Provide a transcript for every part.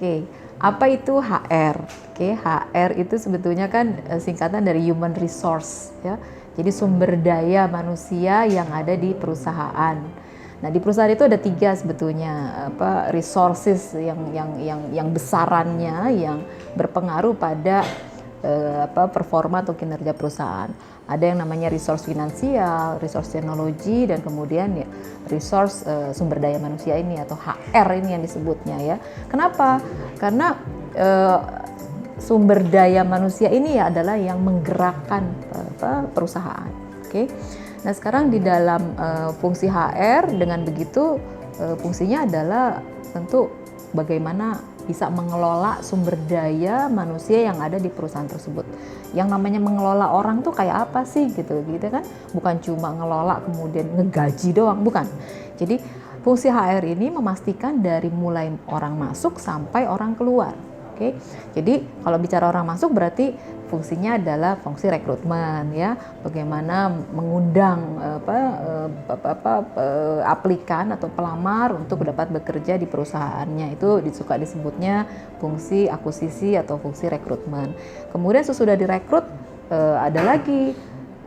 Oke, apa itu HR? Oke, HR itu sebetulnya kan singkatan dari human resource ya. Jadi sumber daya manusia yang ada di perusahaan. Nah, di perusahaan itu ada 3 sebetulnya resources yang besarannya yang berpengaruh pada performa atau kinerja perusahaan. Ada yang namanya resource finansial, resource teknologi, dan kemudian ya resource sumber daya manusia ini atau HR ini yang disebutnya ya. Kenapa? Karena sumber daya manusia ini ya adalah yang menggerakkan perusahaan. Oke. Nah, sekarang di dalam fungsi HR dengan begitu fungsinya adalah tentu bagaimana bisa mengelola sumber daya manusia yang ada di perusahaan tersebut. Yang namanya mengelola orang tuh kayak apa sih gitu kan? Bukan cuma ngelola kemudian ngegaji doang, bukan. Jadi fungsi HR ini memastikan dari mulai orang masuk sampai orang keluar. Oke. Jadi kalau bicara orang masuk berarti fungsinya adalah fungsi rekrutmen ya, bagaimana mengundang aplikan atau pelamar untuk dapat bekerja di perusahaannya. Itu suka disebutnya fungsi akuisisi atau fungsi rekrutmen. Kemudian sesudah direkrut ada lagi,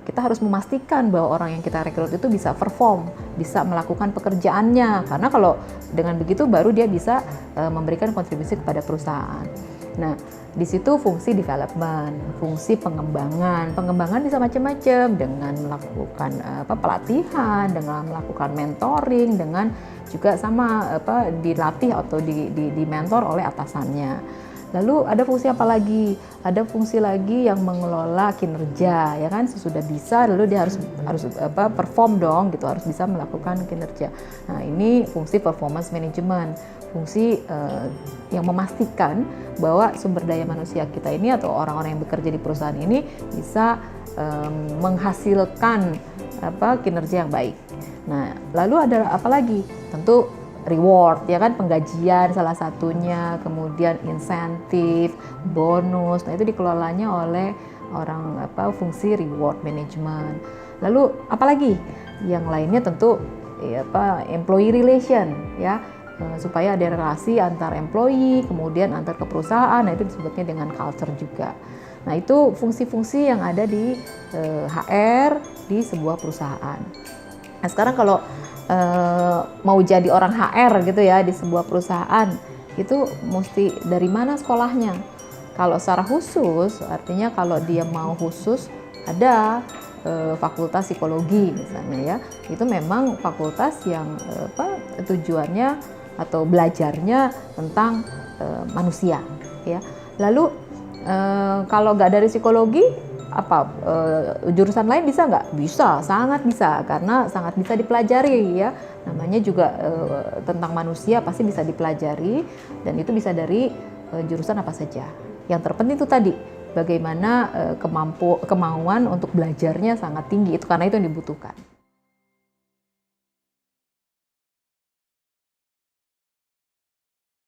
kita harus memastikan bahwa orang yang kita rekrut itu bisa perform, bisa melakukan pekerjaannya, karena kalau dengan begitu baru dia bisa memberikan kontribusi kepada perusahaan. Nah, di situ fungsi development, fungsi pengembangan. Pengembangan bisa macam-macam, dengan melakukan pelatihan, dengan melakukan mentoring, dengan juga sama dilatih atau di mentor oleh atasannya. Lalu ada fungsi apa lagi? Ada fungsi lagi yang mengelola kinerja, ya kan? Sesudah bisa, lalu dia harus perform dong, gitu, harus bisa melakukan kinerja. Nah, ini fungsi performance management, fungsi yang memastikan bahwa sumber daya manusia kita ini atau orang-orang yang bekerja di perusahaan ini bisa menghasilkan kinerja yang baik. Nah, lalu ada apa lagi? Tentu reward, ya kan, penggajian salah satunya, kemudian insentif, bonus. Nah, itu dikelolanya oleh orang fungsi reward management. Lalu apalagi? Yang lainnya tentu employee relation ya, supaya ada relasi antar employee kemudian antar ke perusahaan. Nah, itu disebutnya dengan culture juga. Nah, itu fungsi-fungsi yang ada di HR di sebuah perusahaan. Nah, sekarang kalau mau jadi orang HR gitu ya di sebuah perusahaan, itu mesti dari mana sekolahnya? Kalau secara khusus, artinya kalau dia mau khusus, ada fakultas psikologi misalnya ya. Itu memang fakultas yang tujuannya atau belajarnya tentang manusia ya. Lalu kalau nggak dari psikologi, jurusan lain bisa nggak? Bisa, sangat bisa, karena sangat bisa dipelajari ya. Namanya juga tentang manusia pasti bisa dipelajari, dan itu bisa dari jurusan apa saja. Yang terpenting itu tadi, bagaimana kemauan untuk belajarnya sangat tinggi, itu karena itu yang dibutuhkan.